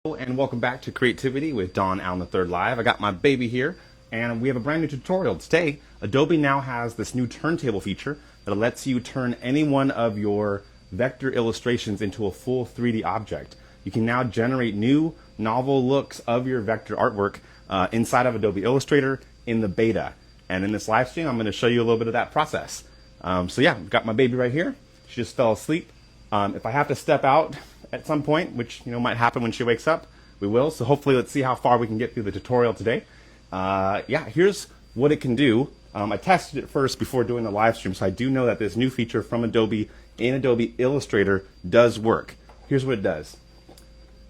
And welcome back to Creativity with Don Allen III Live. I got my baby here, and we have a brand new tutorial. Today, Adobe now has this new turntable feature that lets you turn any one of your vector illustrations into a full 3D object. You can now generate new, novel looks of your vector artwork inside of Adobe Illustrator in the beta. And in this live stream, I'm going to show you a little bit of that process. So yeah, I've got my baby right here. She just fell asleep. If I have to step out at some point, which might happen when she wakes up, we will. So hopefully, let's see how far we can get through the tutorial today. Yeah, here's what it can do. I tested it first before doing the live stream, so I do know that this new feature from Adobe in Adobe Illustrator does work. Here's what it does.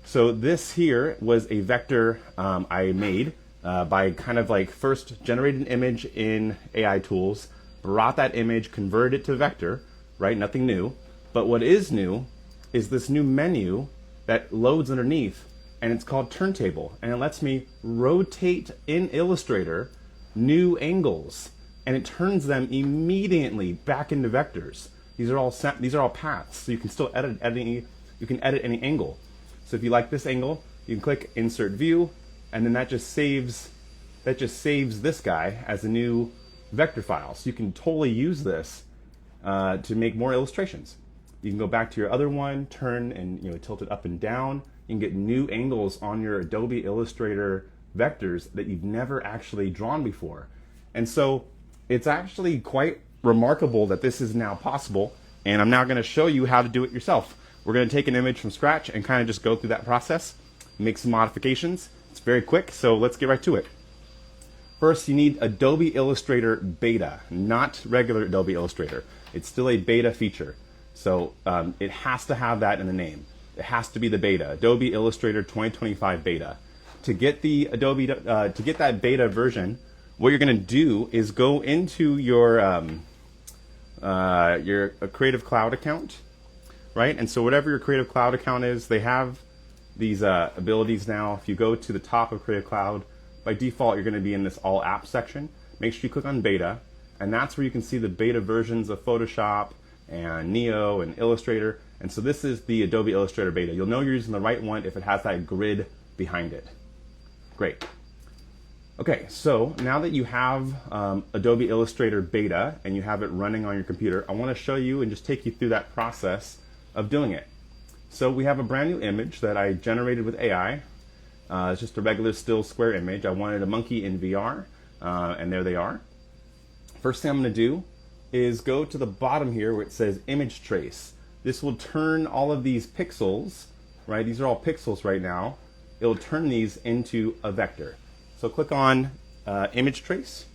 So this here was a vector I made by kind of like first generate an image in AI tools, brought that image, converted it to vector, right? Nothing new. But what is new is this new menu that loads underneath, and it's called Turntable, and it lets me rotate in Illustrator new angles, and it turns them immediately back into vectors. These are all paths, so you can still edit any angle. So if you like this angle, you can click Insert View, and then that just saves this guy as a new vector file. So you can totally use this to make more illustrations. You can go back to your other one, turn and tilt it up and down. You can get new angles on your Adobe Illustrator vectors that you've never actually drawn before. And so it's actually quite remarkable that this is now possible. And I'm now going to show you how to do it yourself. We're going to take an image from scratch and kind of just go through that process, make some modifications. It's very quick, so let's get right to it. First, you need Adobe Illustrator Beta, not regular Adobe Illustrator. It's still a beta feature. So it has to have that in the name. It has to be the beta, Adobe Illustrator 2025 beta. To get the to get that beta version, what you're going to do is go into your Creative Cloud account, right? And so whatever your Creative Cloud account is, they have these abilities now. If you go to the top of Creative Cloud, by default, you're going to be in this All Apps section. Make sure you click on Beta, and that's where you can see the beta versions of Photoshop and Neo and Illustrator. And so this is the Adobe Illustrator Beta. You'll know you're using the right one if it has that grid behind it. Great. Okay, so now that you have Adobe Illustrator Beta and you have it running on your computer, I want to show you and just take you through that process of doing it. So we have a brand new image that I generated with AI. It's just a regular still square image. I wanted a monkey in VR, and there they are. First thing I'm going to do is go to the bottom here where it says Image Trace. This will turn all of these pixels, right? These are all pixels right now. It'll turn these into a vector. So click on Image Trace.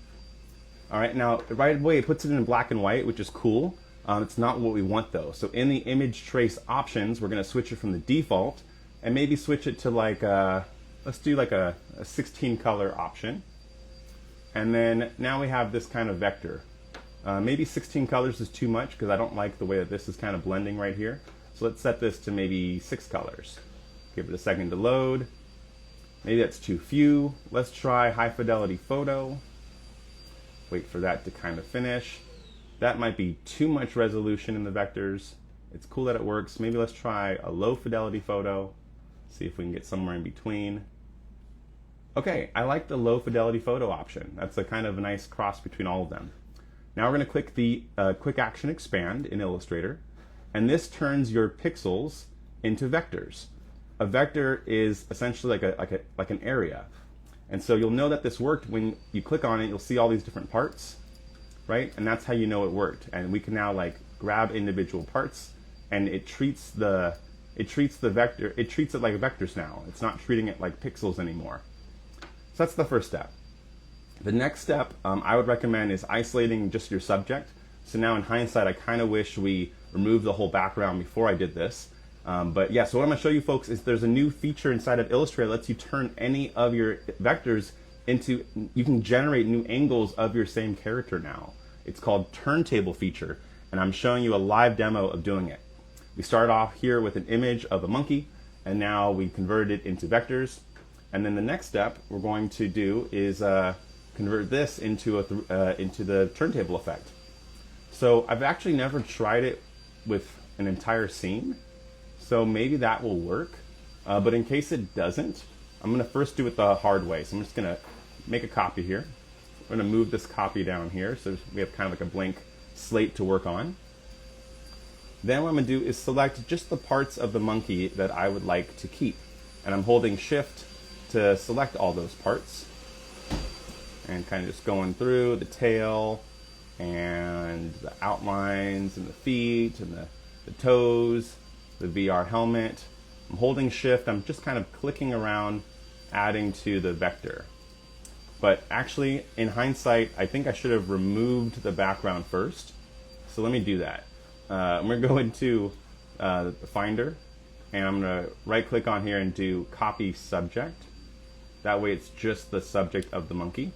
All right, now right away it puts it in black and white, which is cool. It's not what we want though. So in the Image Trace options, we're going to switch it from the default and maybe switch it to like let's do like a 16 color option. And then now we have this kind of vector. Maybe 16 colors is too much because I don't like the way that this is kind of blending right here. So let's set this to maybe 6 colors. Give it a second to load. Maybe that's too few. Let's try high fidelity photo. Wait for that to kind of finish. That might be too much resolution in the vectors. It's cool that it works. Maybe let's try a low fidelity photo. See if we can get somewhere in between. Okay, I like the low fidelity photo option. That's a kind of a nice cross between all of them. Now we're going to click the Quick Action Expand in Illustrator, and this turns your pixels into vectors. A vector is essentially like an area, and so you'll know that this worked when you click on it. You'll see all these different parts, right? And that's how you know it worked. And we can now like grab individual parts, and it treats the vector. It treats it like vectors now. It's not treating it like pixels anymore. So that's the first step. The next step I would recommend is isolating just your subject. So now in hindsight, I kind of wish we removed the whole background before I did this. But yeah, so what I'm going to show you folks is there's a new feature inside of Illustrator that lets you turn any of your vectors into, you can generate new angles of your same character now. It's called Turntable feature, and I'm showing you a live demo of doing it. We started off here with an image of a monkey, and now we converted it into vectors. And then the next step we're going to do is convert this into the turntable effect. So I've actually never tried it with an entire scene, so maybe that will work. But in case it doesn't, I'm going to first do it the hard way. So I'm just going to make a copy here. I'm going to move this copy down here so we have kind of like a blank slate to work on. Then what I'm going to do is select just the parts of the monkey that I would like to keep. And I'm holding Shift to select all those parts. And kind of just going through the tail and the outlines and the feet and the toes, the VR helmet. I'm holding Shift, I'm just kind of clicking around, adding to the vector. But actually, in hindsight, I think I should have removed the background first. So let me do that. I'm going to go into the Finder, and I'm going to right-click on here and do Copy Subject. That way it's just the subject of the monkey.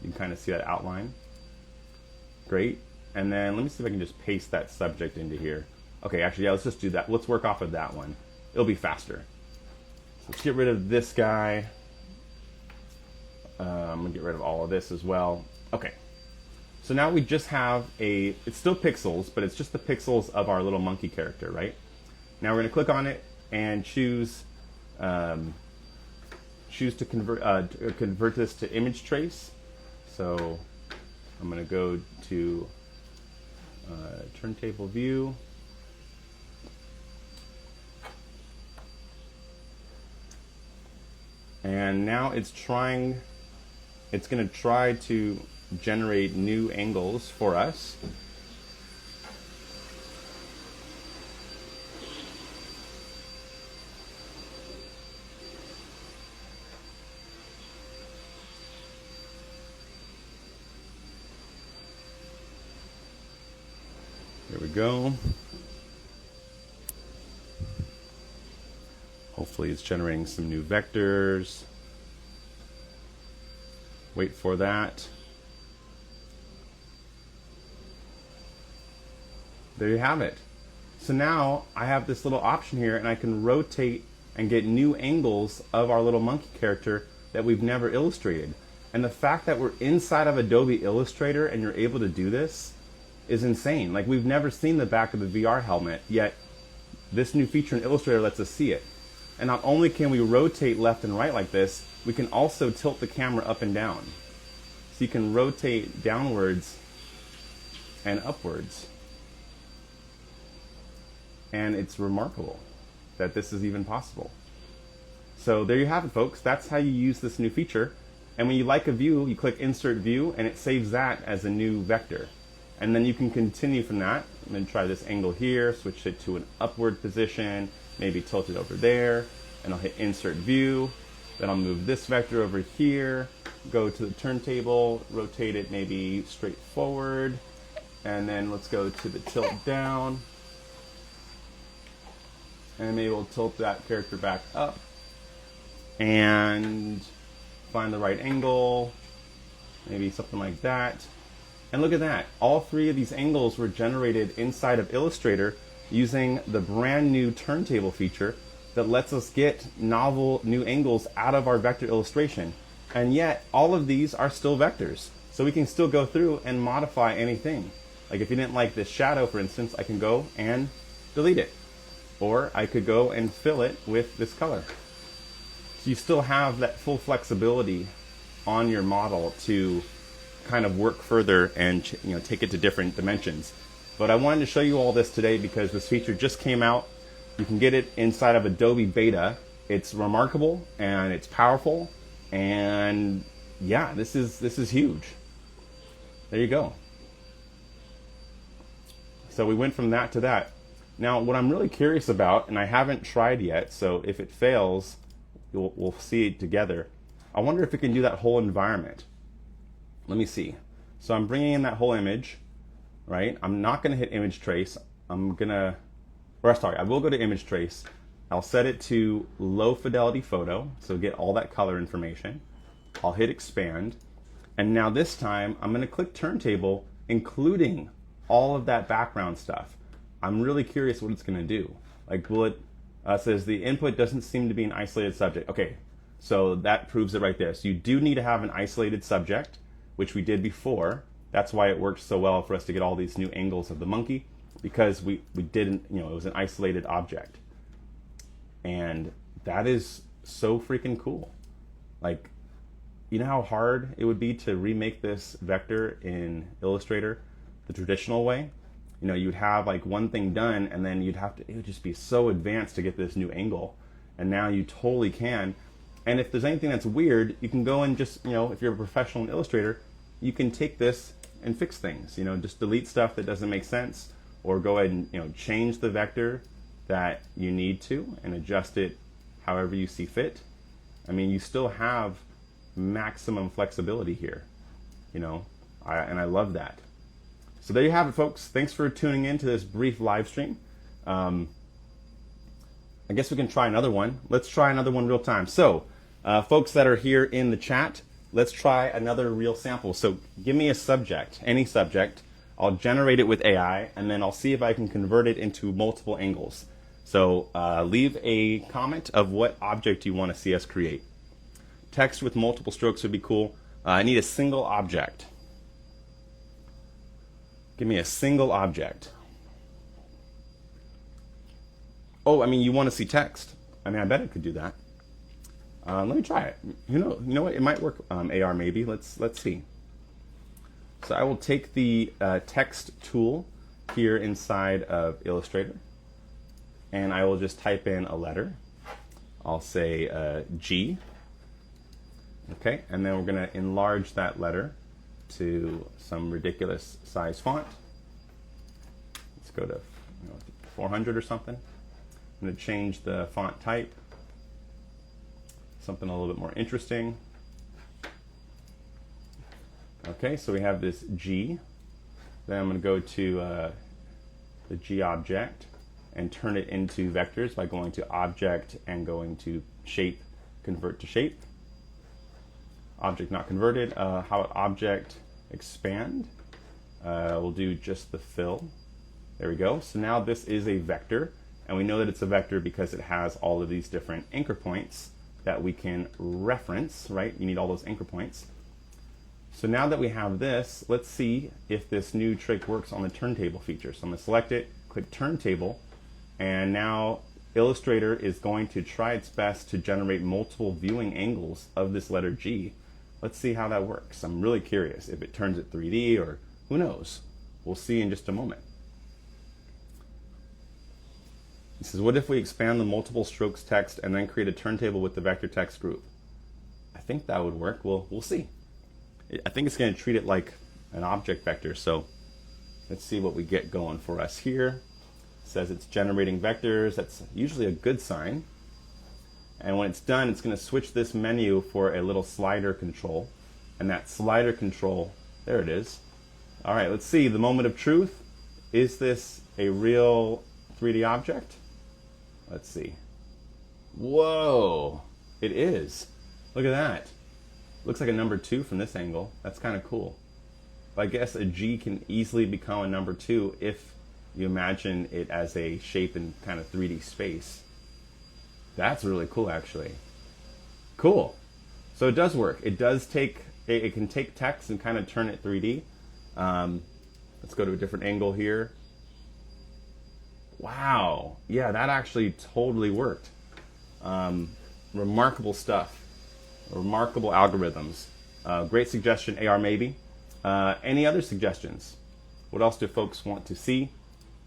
You can kind of see that outline. Great. And then let me see if I can just paste that subject into here. Okay, actually, yeah, let's just do that. Let's work off of that one. It'll be faster. So let's get rid of this guy. I'm going to get rid of all of this as well. Okay. So now we just have it's still pixels, but it's just the pixels of our little monkey character, right? Now we're going to click on it and choose to convert this to image trace. So I'm going to go to turntable view. And now it's going to try to generate new angles for us. There we go. Hopefully it's generating some new vectors. Wait for that. There you have it. So now I have this little option here and I can rotate and get new angles of our little monkey character that we've never illustrated. And the fact that we're inside of Adobe Illustrator and you're able to do this is insane. Like, we've never seen the back of the VR helmet, yet this new feature in Illustrator lets us see it. And not only can we rotate left and right like this, we can also tilt the camera up and down. So you can rotate downwards and upwards. And it's remarkable that this is even possible. So there you have it, folks. That's how you use this new feature. And when you like a view, you click Insert View, and it saves that as a new vector. And then you can continue from that. I'm going to try this angle here, switch it to an upward position, maybe tilt it over there, and I'll hit Insert View. Then I'll move this vector over here, go to the turntable, rotate it maybe straight forward, and then let's go to the tilt down. And maybe we'll tilt that character back up and find the right angle, maybe something like that. And look at that, all three of these angles were generated inside of Illustrator using the brand new turntable feature that lets us get novel new angles out of our vector illustration. And yet all of these are still vectors. So we can still go through and modify anything. Like if you didn't like this shadow, for instance, I can go and delete it. Or I could go and fill it with this color. So you still have that full flexibility on your model to kind of work further and take it to different dimensions. But I wanted to show you all this today because this feature just came out. You can get it inside of Adobe Beta. It's remarkable and it's powerful, and yeah, this is huge. There you go. So we went from that to that. Now, what I'm really curious about, and I haven't tried yet, so if it fails, we'll see it together. I wonder if it can do that whole environment. Let me see. So I'm bringing in that whole image, right? I'm not going to hit image trace. I will go to image trace. I'll set it to low fidelity photo, so get all that color information. I'll hit expand. And now this time, I'm going to click turntable, including all of that background stuff. I'm really curious what it's going to do. Like, will it says the input doesn't seem to be an isolated subject. Okay, so that proves it right there. So you do need to have an isolated subject, which we did before. That's why it worked so well for us to get all these new angles of the monkey, because we didn't, it was an isolated object. And that is so freaking cool. Like, you know how hard it would be to remake this vector in Illustrator the traditional way? You know, you'd have like one thing done and then you'd have to, it would just be so advanced to get this new angle. And now you totally can. And if there's anything that's weird, you can go and just, you know, if you're a professional in Illustrator, you can take this and fix things. You know, just delete stuff that doesn't make sense, or go ahead and, you know, change the vector that you need to and adjust it however you see fit. I mean, you still have maximum flexibility here, you know, and I love that. So there you have it, folks. Thanks for tuning in to this brief live stream. I guess we can try another one. Let's try another one real time. So folks that are here in the chat, let's try another real sample. So give me a subject, any subject. I'll generate it with AI, and then I'll see if I can convert it into multiple angles. So leave a comment of what object you want to see us create. Text with multiple strokes would be cool. I need a single object. Give me a single object. Oh, I mean, you want to see text. I mean, I bet it could do that. Let me try it. You know what? It might work. AR maybe. Let's see. So I will take the text tool here inside of Illustrator, and I will just type in a letter. I'll say G. Okay, and then we're going to enlarge that letter to some ridiculous size font. Let's go to 400 or something. I'm going to change the font type, something a little bit more interesting. Okay, so we have this G. Then I'm going to go to the G object and turn it into vectors by going to Object and going to Shape, Convert to Shape. Object not converted. How about Object Expand? We'll do just the fill. There we go. So now this is a vector, and we know that it's a vector because it has all of these different anchor points that we can reference, right? You need all those anchor points. So now that we have this, let's see if this new trick works on the turntable feature. So I'm going to select it, click turntable, and now Illustrator is going to try its best to generate multiple viewing angles of this letter G. Let's see how that works. I'm really curious if it turns it 3D, or who knows. We'll see in just a moment. It says, what if we expand the multiple strokes text and then create a turntable with the vector text group? I think that would work. We'll see. I think it's going to treat it like an object vector. So let's see what we get going for us here. It says it's generating vectors. That's usually a good sign. And when it's done, it's going to switch this menu for a little slider control. And that slider control, there it is. All right, let's see. The moment of truth. Is this a real 3D object? Let's see. Whoa, it is. Look at that. Looks like a number 2 from this angle. That's kind of cool. But I guess a G can easily become a number 2 if you imagine it as a shape in kind of 3D space. That's really cool, actually. Cool. So it does work. It does take, it can take text and kind of turn it 3D. Let's go to a different angle here. Wow. Yeah, that actually totally worked. Remarkable stuff. Remarkable algorithms. Great suggestion, AR maybe. Any other suggestions? What else do folks want to see?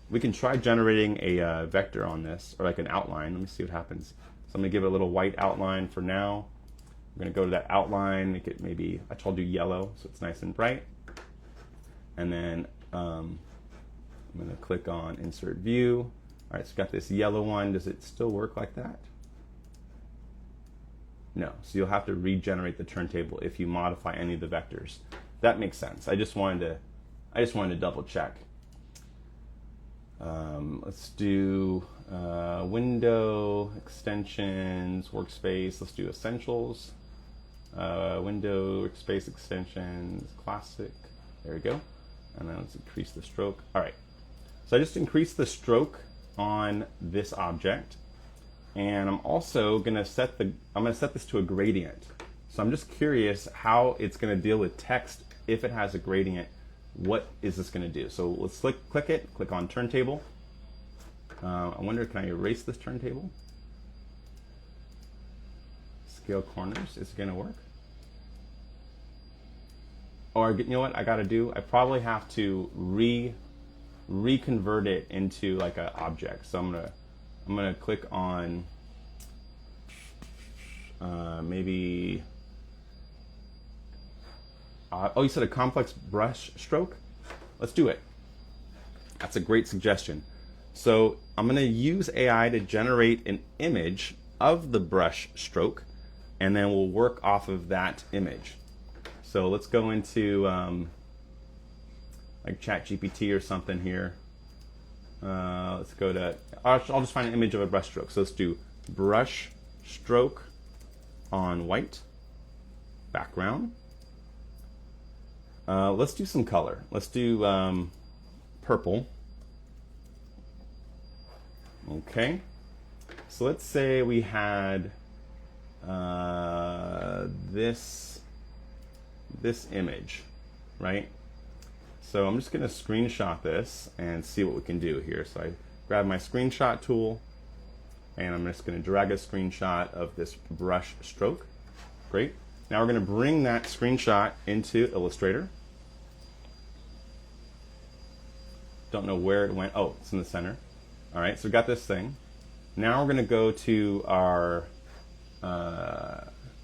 We can try generating a vector on this, or like an outline. Let me see what happens. So I'm going to give it a little white outline for now. I'm going to go to that outline, make it maybe, I'll do yellow so it's nice and bright. And then I'm going to click on Insert View. All right, so got this yellow one. Does it still work like that? No, so you'll have to regenerate the turntable if you modify any of the vectors. That makes sense. I just wanted to double check. Let's do window, extensions, workspace. Let's do essentials. Window, workspace, extensions, classic. There we go. And then let's increase the stroke. All right. So I just increased the stroke on this object. And I'm also going to set this to a gradient. So I'm just curious how it's going to deal with text if it has a gradient. What is this going to do? So let's click it, click on turntable. I wonder, can I erase this turntable? Scale corners. Is it going to work? Or you know what I got to do? I probably have to reconvert it into like an object. So I'm gonna click on maybe. Oh, you said a complex brush stroke? Let's do it. That's a great suggestion. So I'm going to use AI to generate an image of the brush stroke, and then we'll work off of that image. So let's go into like ChatGPT or something here. Let's go to, I'll just find an image of a brush stroke. So let's do brush stroke on white background. Let's do some color. Let's do purple. Okay. So let's say we had this image, right? So I'm just going to screenshot this and see what we can do here. So I grab my screenshot tool, and I'm just going to drag a screenshot of this brush stroke. Great. Now we're going to bring that screenshot into Illustrator. Don't know where it went. Oh, it's in the center. All right, so we got this thing. Now we're going to go to our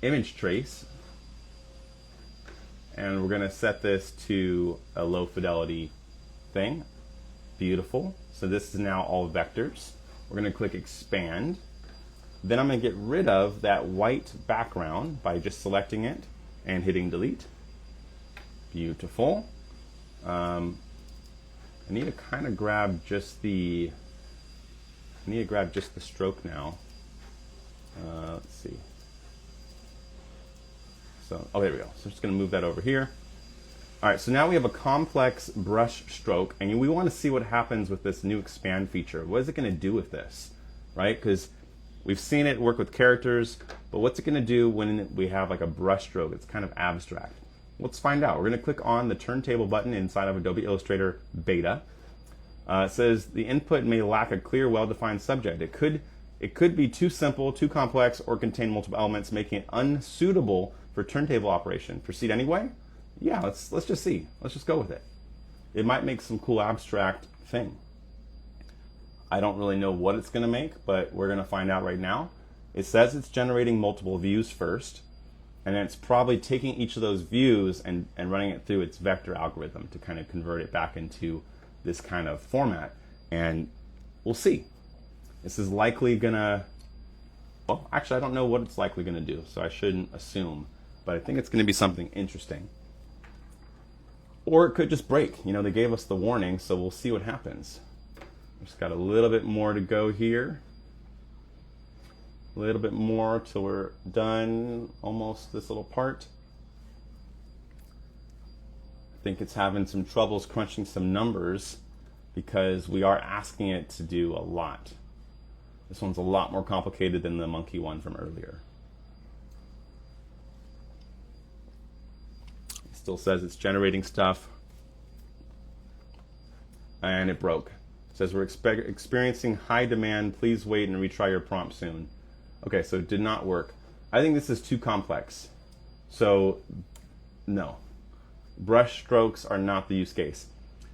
image trace, and we're going to set this to a low fidelity thing. Beautiful. So this is now all vectors. We're going to click expand. Then I'm going to get rid of that white background by just selecting it and hitting delete. Beautiful. I need to kind of grab just the stroke now. Let's see. So, oh, there we go. So I'm just going to move that over here. All right, so now we have a complex brush stroke, and we want to see what happens with this new expand feature. What is it going to do with this, right? Because we've seen it work with characters, but what's it going to do when we have like a brush stroke? It's kind of abstract. Let's find out. We're going to click on the turntable button inside of Adobe Illustrator Beta. It says the input may lack a clear, well-defined subject. It could be too simple, too complex, or contain multiple elements, making it unsuitable for turntable operation. Proceed anyway? Yeah, let's just see. Let's just go with it. It might make some cool abstract thing. I don't really know what it's going to make, but we're going to find out right now. It says it's generating multiple views first, and then it's probably taking each of those views and running it through its vector algorithm to kind of convert it back into this kind of format. And we'll see. This is likely going to, well, actually, I don't know what it's likely going to do, so I shouldn't assume, but I think it's going to be something interesting. Or it could just break. You know, they gave us the warning, so we'll see what happens. Just got a little bit more to go here. A little bit more till we're done, almost this little part. I think it's having some troubles crunching some numbers because we are asking it to do a lot. This one's a lot more complicated than the monkey one from earlier. It still says it's generating stuff. And it broke. It says we're experiencing high demand. Please wait and retry your prompt soon. Okay, so it did not work. I think this is too complex. So, no. Brush strokes are not the use case.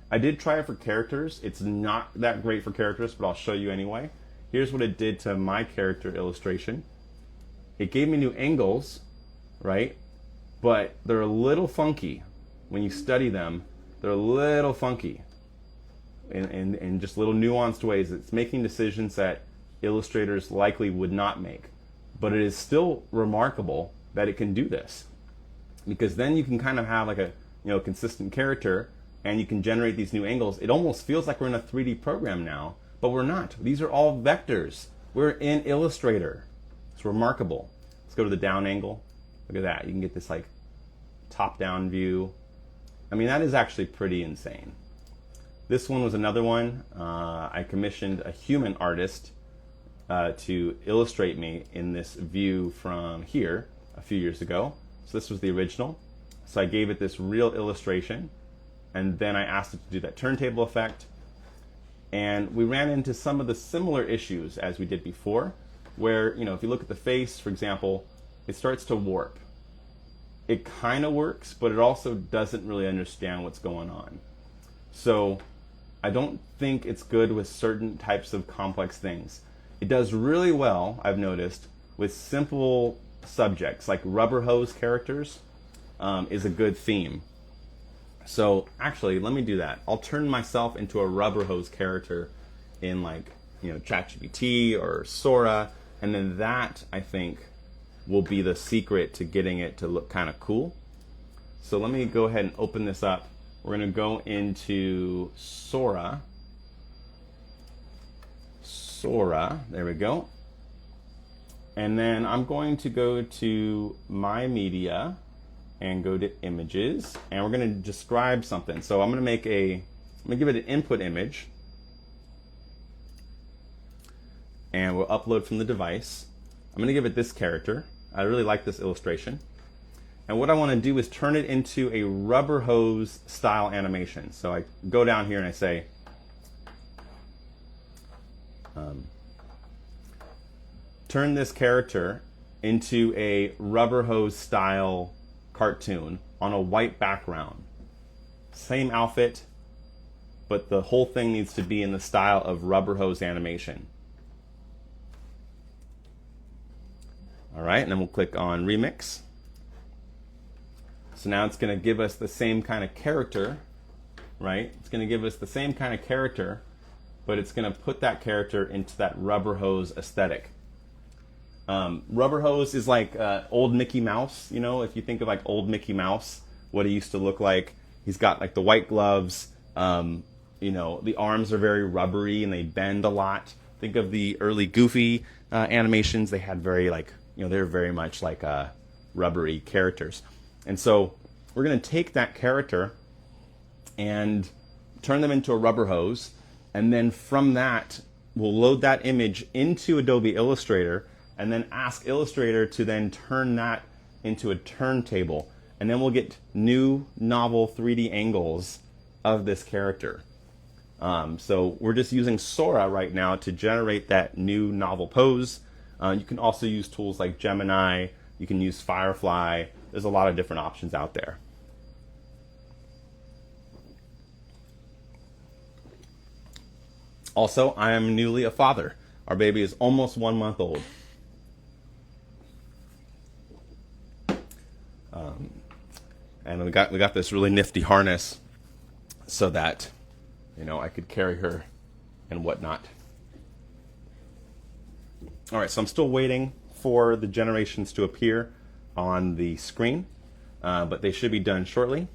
I did try it for characters. It's not that great for characters, but I'll show you anyway. Here's what it did to my character illustration. It gave me new angles, right? But they're a little funky. When you study them, they're a little funky. In just little nuanced ways. It's making decisions that illustrators likely would not make. But it is still remarkable that it can do this. Because then you can kind of have like a consistent character, and you can generate these new angles. It almost feels like we're in a 3D program now, but we're not. These are all vectors. We're in Illustrator. It's remarkable. Let's go to the down angle. Look at that. You can get this like top-down view. I mean, that is actually pretty insane. This one was another one. I commissioned a human artist to illustrate me in this view from here a few years ago. So this was the original. So I gave it this real illustration, and then I asked it to do that turntable effect. And we ran into some of the similar issues as we did before, where, if you look at the face, for example, it starts to warp. It kind of works, but it also doesn't really understand what's going on. So I don't think it's good with certain types of complex things. It does really well, I've noticed, with simple subjects like rubber hose characters is a good theme. So actually, let me do that. I'll turn myself into a rubber hose character in ChatGPT or Sora, and then that, I think, will be the secret to getting it to look kind of cool. So let me go ahead and open this up. We're going to go into Sora. There we go. And then I'm going to go to My Media and go to Images, and we're going to describe something. So I'm going to give it an input image, and we'll upload from the device. I'm going to give it this character. I really like this illustration. And what I want to do is turn it into a rubber hose style animation. So I go down here and I say, turn this character into a rubber hose style cartoon on a white background. Same outfit, but the whole thing needs to be in the style of rubber hose animation. All right, and then we'll click on Remix. So now it's going to give us the same kind of character, right? It's going to give us the same kind of character, but it's going to put that character into that rubber hose aesthetic. Rubber hose is like old Mickey Mouse. You know, if you think of like old Mickey Mouse, what he used to look like. He's got like the white gloves. The arms are very rubbery and they bend a lot. Think of the early Goofy animations. They had they're very much like rubbery characters. And so we're going to take that character and turn them into a rubber hose. And then from that, we'll load that image into Adobe Illustrator and then ask Illustrator to then turn that into a turntable. And then we'll get new novel 3D angles of this character. So we're just using Sora right now to generate that new novel pose. You can also use tools like Gemini. You can use Firefly. There's a lot of different options out there. Also, I am newly a father. Our baby is almost 1 month old. And we got this really nifty harness so that I could carry her and whatnot. All right, so I'm still waiting for the generations to appear on the screen, but they should be done shortly.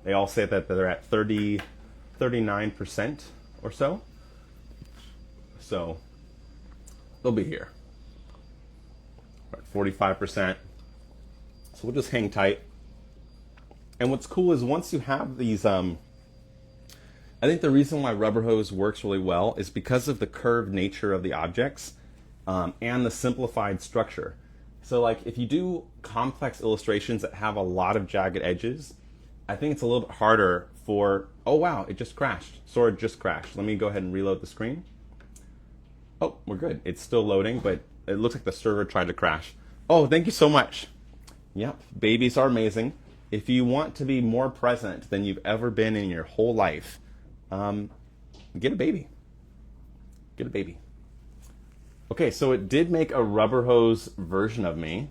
They all say that they're at 39% or so. So they'll be here. We're at 45%. So we'll just hang tight. And what's cool is once you have these, I think the reason why rubber hose works really well is because of the curved nature of the objects and the simplified structure. So like if you do complex illustrations that have a lot of jagged edges, I think it's a little bit harder for, oh wow, it just crashed. Sora just crashed. Let me go ahead and reload the screen. Oh, we're good. It's still loading, but it looks like the server tried to crash. Oh, thank you so much. Yep, babies are amazing. If you want to be more present than you've ever been in your whole life, get a baby. Get a baby. Okay, so it did make a rubber hose version of me,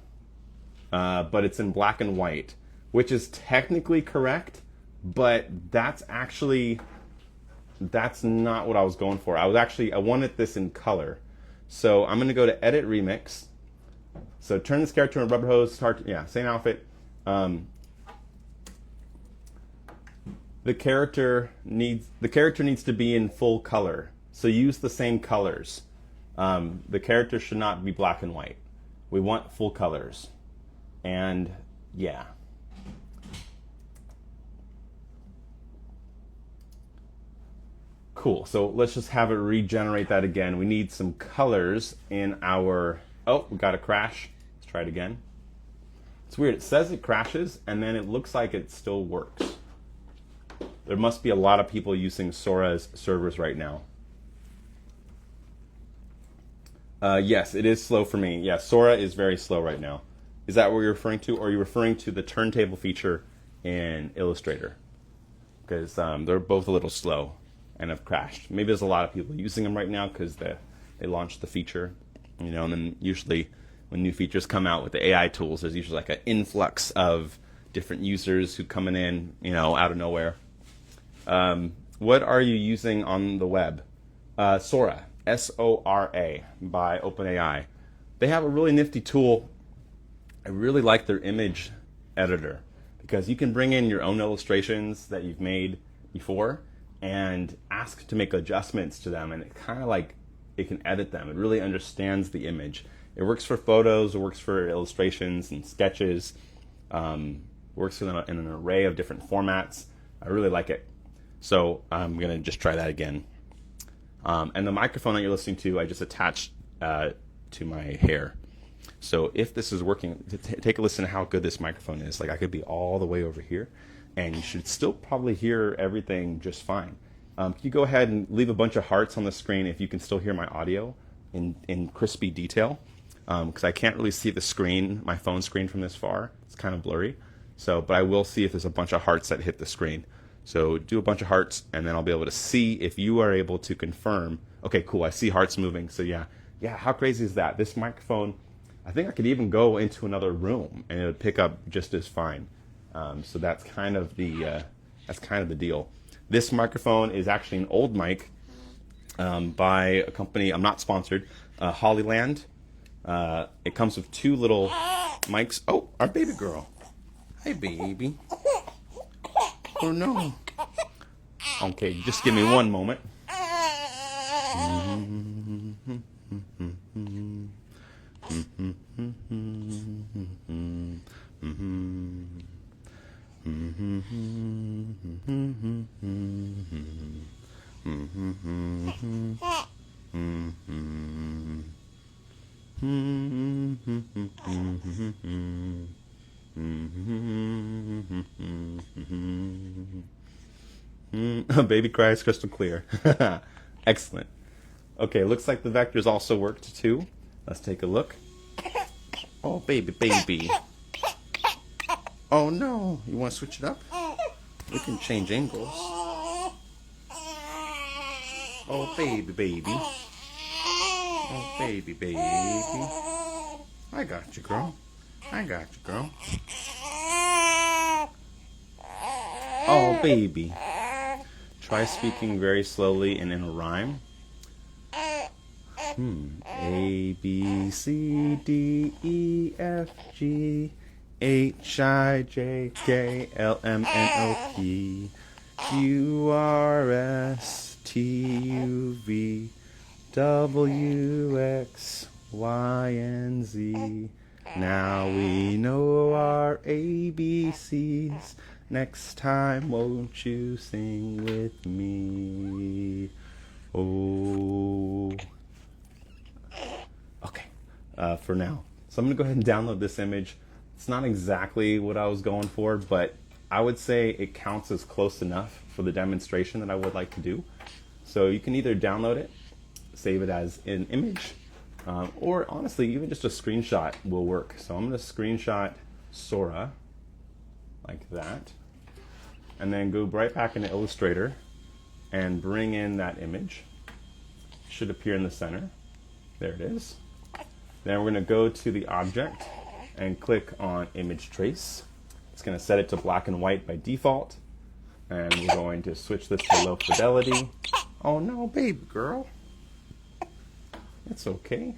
but it's in black and white, which is technically correct, but that's not what I was going for. I wanted this in color. So I'm going to go to Edit Remix. So turn this character into a rubber hose, same outfit. The character needs to be in full color. So use the same colors. The character should not be black and white. We want full colors. And yeah. Cool, so let's just have it regenerate that again. We need some colors in our, oh, we got a crash. Let's try it again. It's weird, it says it crashes and then it looks like it still works. There must be a lot of people using Sora's servers right now. Yes, it is slow for me. Yeah, Sora is very slow right now. Is that what you're referring to, or are you referring to the turntable feature in Illustrator? Because they're both a little slow and have crashed. Maybe there's a lot of people using them right now because they launched the feature, you know, and then usually when new features come out with the AI tools, there's usually like an influx of different users who coming in, you know, out of nowhere. What are you using on the web? Sora, S-O-R-A, by OpenAI. They have a really nifty tool. I really like their image editor because you can bring in your own illustrations that you've made before and ask to make adjustments to them, and it kind of like, it can edit them. It really understands the image. It works for photos, it works for illustrations and sketches, works in an array of different formats. I really like it. So I'm gonna just try that again. And the microphone that you're listening to, I just attached to my hair. So if this is working, take a listen to how good this microphone is. Like, I could be all the way over here, and you should still probably hear everything just fine. Can you go ahead and leave a bunch of hearts on the screen if you can still hear my audio in crispy detail? Because I can't really see the screen, my phone screen from this far. It's kind of blurry. So, but I will see if there's a bunch of hearts that hit the screen. So do a bunch of hearts, and then I'll be able to see if you are able to confirm. Okay, cool, I see hearts moving. So yeah, how crazy is that? This microphone, I think I could even go into another room and it would pick up just as fine. So that's kind of the deal. This microphone is actually an old mic by a company, I'm not sponsored, Hollyland. It comes with two little mics. Oh, our baby girl. Hi, baby. Oh no. Okay, just give me one moment. Baby cries crystal clear. Excellent. Okay, looks like the vectors also worked too. Let's take a look. Oh, baby. Oh no, you want to switch it up? We can change angles. Oh, baby. Oh, baby. I got you, girl. Oh, baby. Try speaking very slowly and in a rhyme. A, B, C, D, E, F, G, H, I, J, K, L, M, N, O, P, Q, R, S, T, U, V, W, X, Y, and Z. Now we know our ABCs. Next time, won't you sing with me? Oh. Okay, for now. So I'm going to go ahead and download this image. It's not exactly what I was going for, but I would say it counts as close enough for the demonstration that I would like to do. So you can either download it, save it as an image, or honestly, even just a screenshot will work. So I'm going to screenshot Sora like that, and then go right back into Illustrator and bring in that image. It should appear in the center. There it is. Then we're going to go to the object and click on Image Trace. It's going to set it to black and white by default. And we're going to switch this to low fidelity. Oh no, baby girl. It's okay.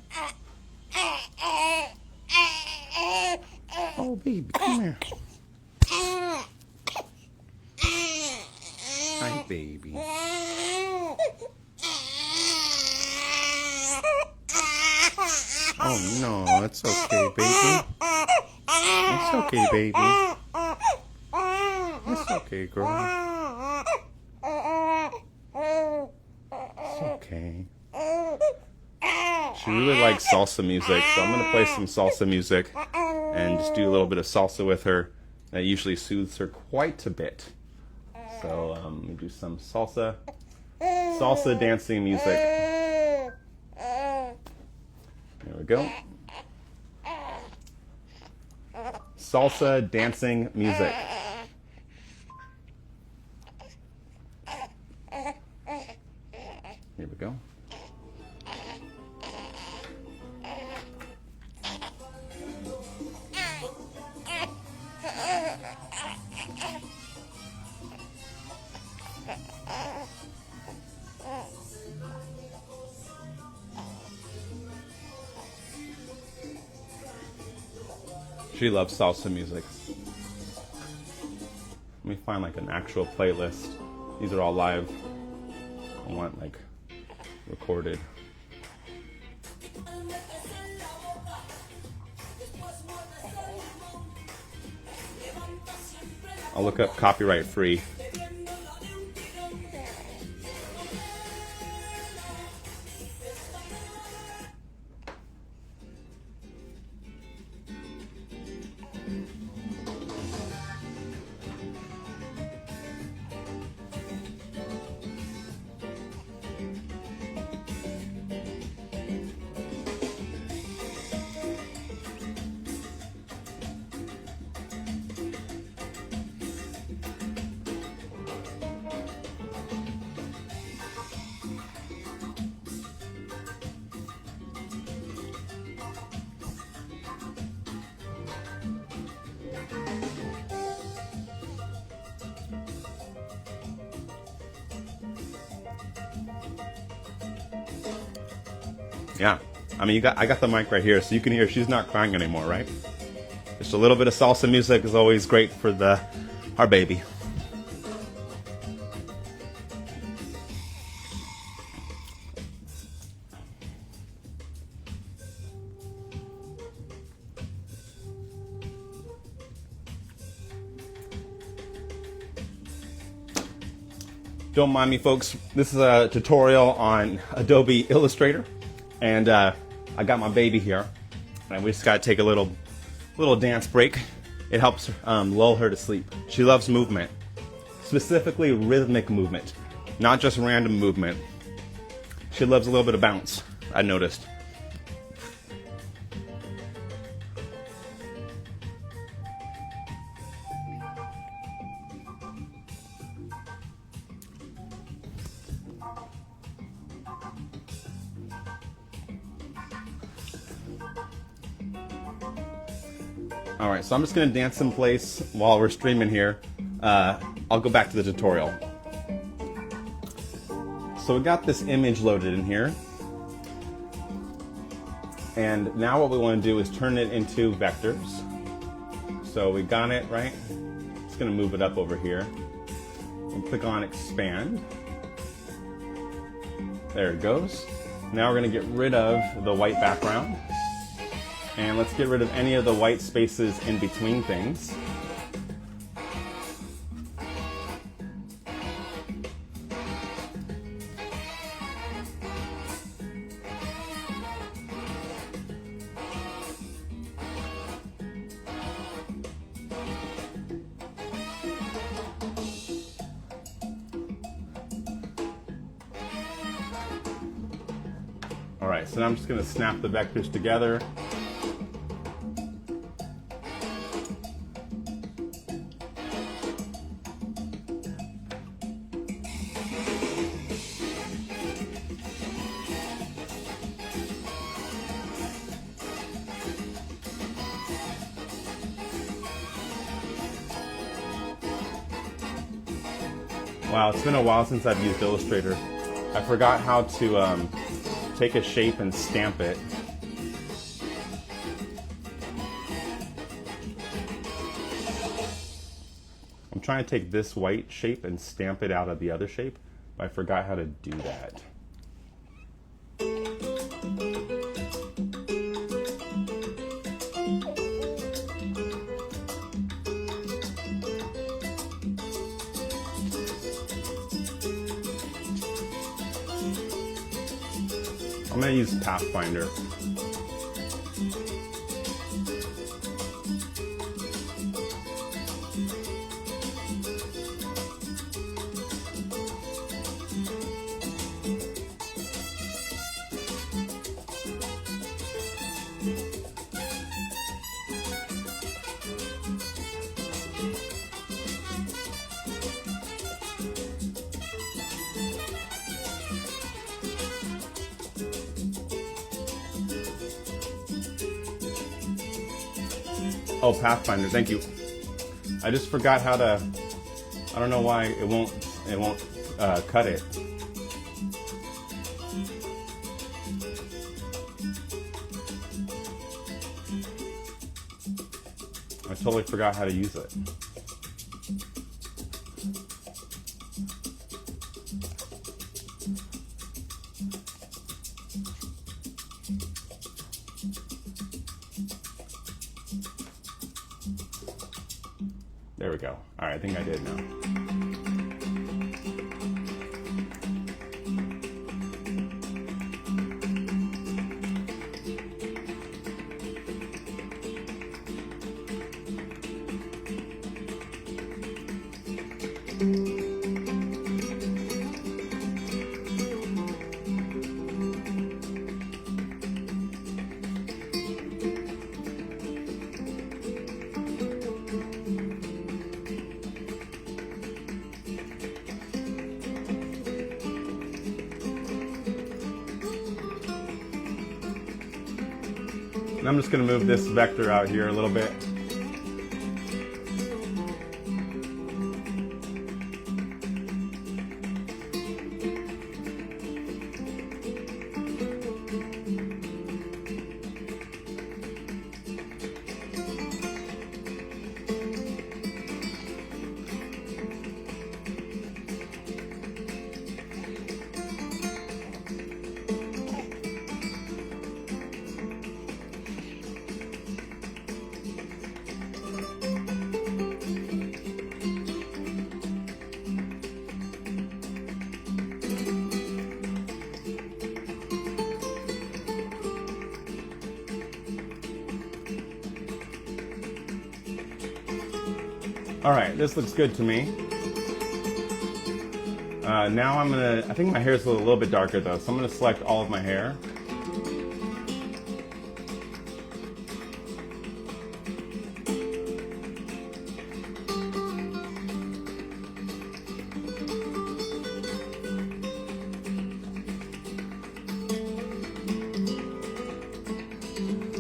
Oh baby, come here. Hi baby. Oh no, it's okay, baby. It's okay, baby. It's okay, girl. It's okay. She really likes salsa music, so I'm going to play some salsa music and just do a little bit of salsa with her. That usually soothes her quite a bit. So let me do some salsa dancing music. There we go. salsa dancing music. Here we go. She loves salsa music. Let me find like an actual playlist. These are all live. I want like recorded. I'll look up copyright free. Yeah, I mean, I got the mic right here, so you can hear she's not crying anymore, right? Just a little bit of salsa music is always great for our baby. Don't mind me, folks. This is a tutorial on Adobe Illustrator, and I got my baby here, and we just got to take a little dance break. It helps lull her to sleep. She loves movement, specifically rhythmic movement, not just random movement. She loves a little bit of bounce, I noticed. All right, so I'm just gonna dance in place while we're streaming here. I'll go back to the tutorial. So we got this image loaded in here. And now what we wanna do is turn it into vectors. So we got it, right? Just gonna move it up over here. We'll click on expand. There it goes. Now we're gonna get rid of the white background. And let's get rid of any of the white spaces in between things. All right, so now I'm just gonna snap the vectors together. Wow, it's been a while since I've used Illustrator. I forgot how to take a shape and stamp it. I'm trying to take this white shape and stamp it out of the other shape, but I forgot how to do that. I'm going to use Pathfinder. Oh, Pathfinder, thank you. I just forgot how to, I don't know why it won't cut it. I totally forgot how to use it. There we go. All right, I think I did now. And I'm just going to move this vector out here a little bit. All right, this looks good to me. Now I think my hair is a little bit darker though, so I'm gonna select all of my hair.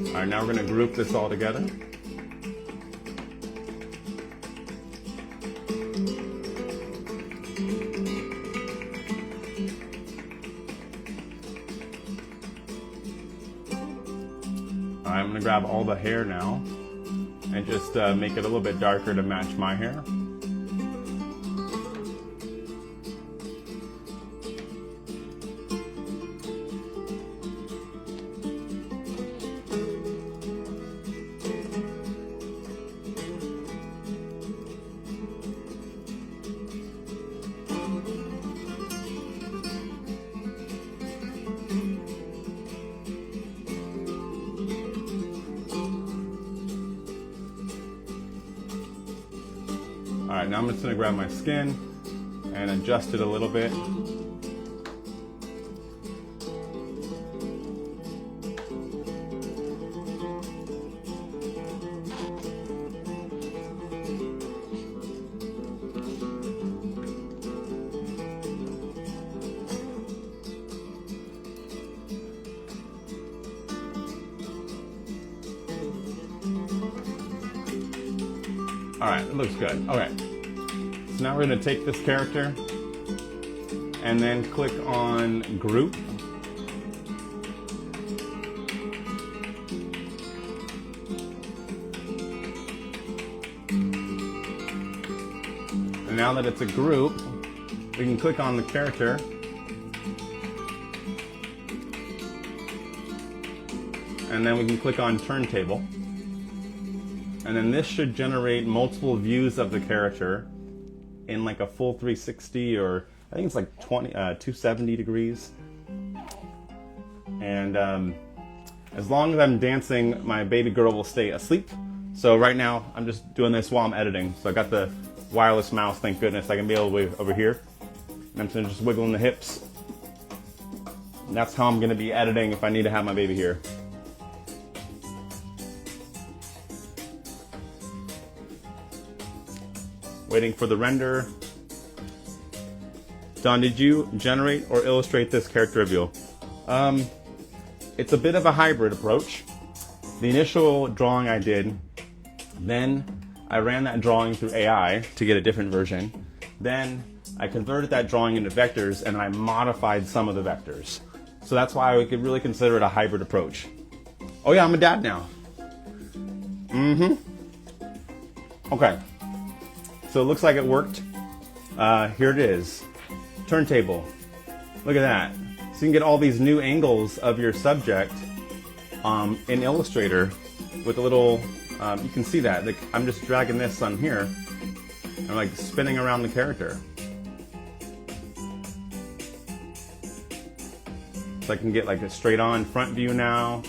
All right, now we're gonna group this all together. I'm going to grab all the hair now and just make it a little bit darker to match my hair. All right, now I'm just gonna grab my skin and adjust it a little bit. All right, it looks good. All right, so now we're going to take this character and then click on Group. And now that it's a group, we can click on the character and then we can click on Turntable. And then this should generate multiple views of the character in like a full 360, or I think it's like 270 degrees. And as long as I'm dancing, my baby girl will stay asleep. So right now, I'm just doing this while I'm editing. So I got the wireless mouse, thank goodness. I can be able to over here. And I'm just wiggling the hips. And that's how I'm gonna be editing if I need to have my baby here. Waiting for the render. Don, did you generate or illustrate this character reveal? It's a bit of a hybrid approach. The initial drawing I did Then I ran that drawing through AI to get a different version. Then I converted that drawing into vectors and I modified some of the vectors. So that's why we could really consider it a hybrid approach. Oh yeah, I'm a dad now. Okay. So it looks like it worked. Here it is. Turntable. Look at that. So you can get all these new angles of your subject in Illustrator with a little, you can see that. Like, I'm just dragging this on here. I'm like spinning around the character. So I can get like a straight on front view now,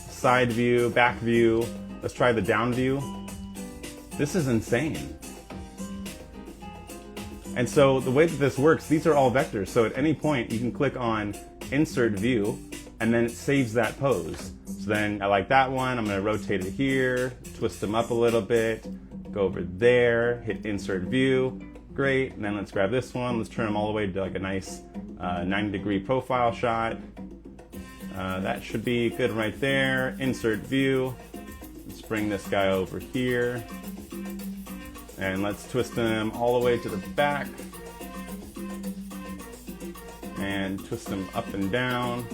side view, back view. Let's try the down view. This is insane. And so the way that this works, these are all vectors. So at any point you can click on insert view and then it saves that pose. So then I like that one. I'm gonna rotate it here, twist them up a little bit, go over there, hit insert view. Great. And then let's grab this one. Let's turn them all the way to like a nice 90-degree profile shot. That should be good right there. Insert view. Let's bring this guy over here. And let's twist them all the way to the back. And twist them up and down.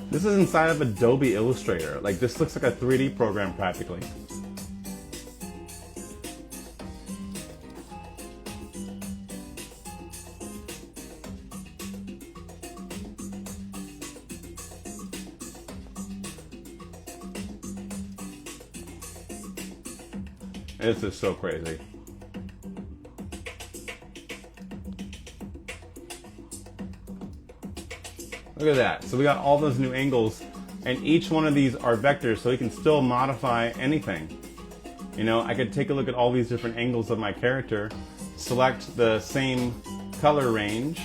This is inside of Adobe Illustrator. Like, this looks like a 3D program practically. This is so crazy. Look at that. So we got all those new angles, and each one of these are vectors, so we can still modify anything. You know, I could take a look at all these different angles of my character, select the same color range,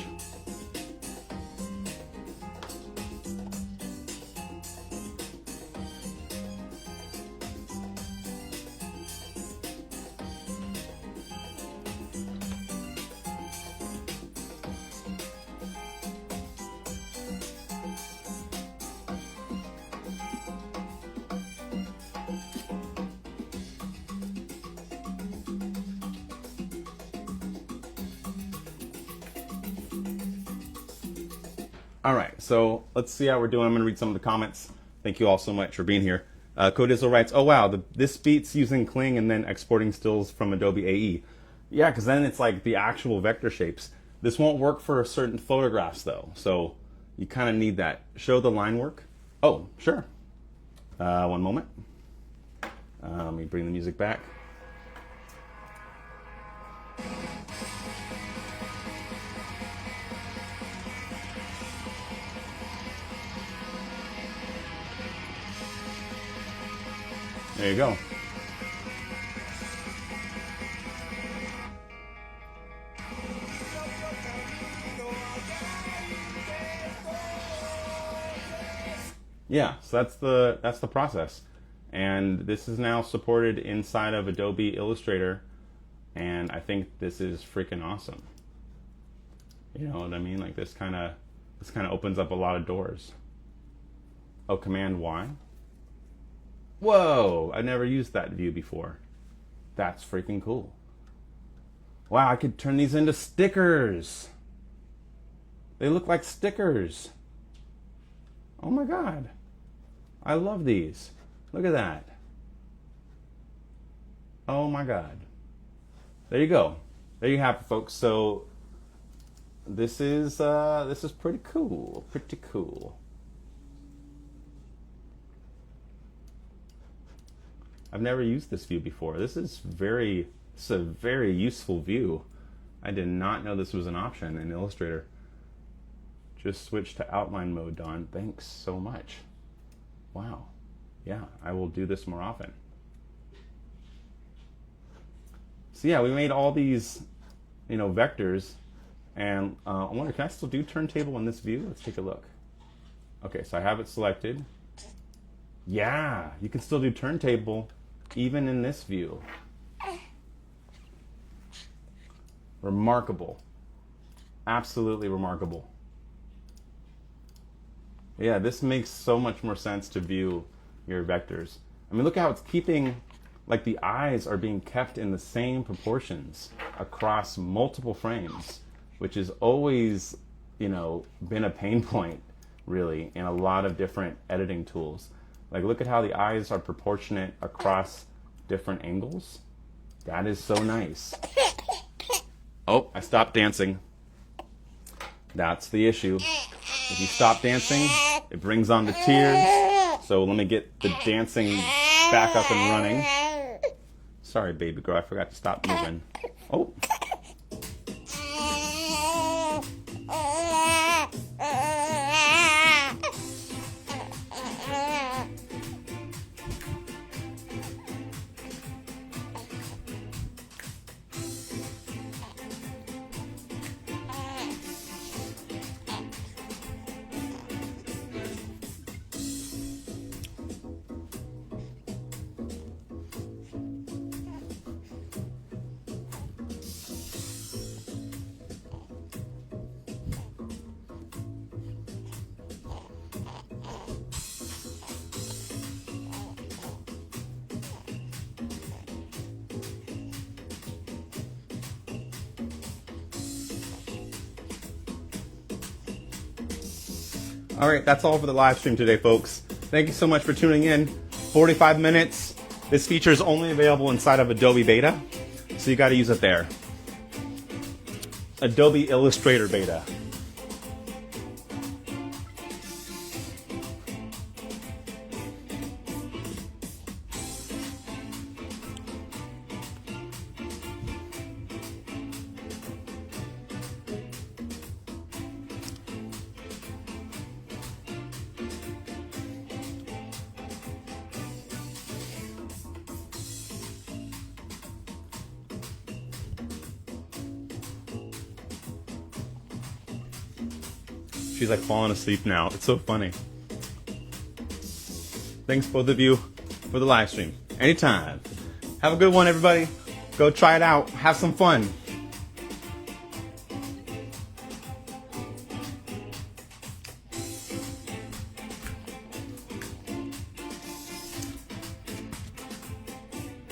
All right, so let's see how we're doing. I'm gonna read some of the comments. Thank you all so much for being here. Codizzle writes, oh wow, this beats using Kling and then exporting stills from Adobe AE. Yeah, because then it's like the actual vector shapes. This won't work for certain photographs though, so you kind of need that. Show the line work. Oh, sure. One moment. Let me bring the music back. There you go. Yeah, so that's the process. And this is now supported inside of Adobe Illustrator, and I think this is freaking awesome. You know what I mean? Like this kind of opens up a lot of doors. Oh, Command Y. Whoa, I never used that view before. That's freaking cool. Wow, I could turn these into stickers. They look like stickers. Oh my God. I love these. Look at that. Oh my God. There you go. There you have it, folks. So this is pretty cool. Pretty cool. I've never used this view before. This is a very useful view. I did not know this was an option in Illustrator. Just switch to outline mode, Don. Thanks so much. Wow. Yeah, I will do this more often. So yeah, we made all these, you know, vectors, and I wonder, can I still do turntable in this view? Let's take a look. Okay, so I have it selected. Yeah, you can still do turntable even in this view. Remarkable. Absolutely remarkable. Yeah, this makes so much more sense to view your vectors. I mean, look how it's keeping, like the eyes are being kept in the same proportions across multiple frames, which is always, you know, been a pain point really in a lot of different editing tools. Like look at how the eyes are proportionate across different angles. That is so nice. Oh, I stopped dancing. That's the issue. If you stop dancing, it brings on the tears. So let me get the dancing back up and running. Sorry, baby girl, I forgot to stop moving. Oh. All right, that's all for the live stream today, folks. Thank you so much for tuning in. 45 minutes. This feature is only available inside of Adobe Beta, so you got to use it there. Adobe Illustrator Beta. She's like falling asleep now. It's so funny. Thanks both of you for the live stream. Anytime. Have a good one, everybody. Go try it out. Have some fun.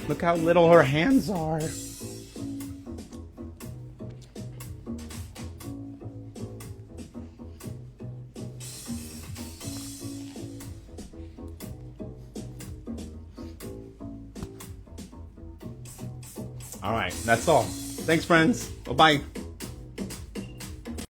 Look how little her hands are. All right, that's all. Thanks, friends. Bye-bye.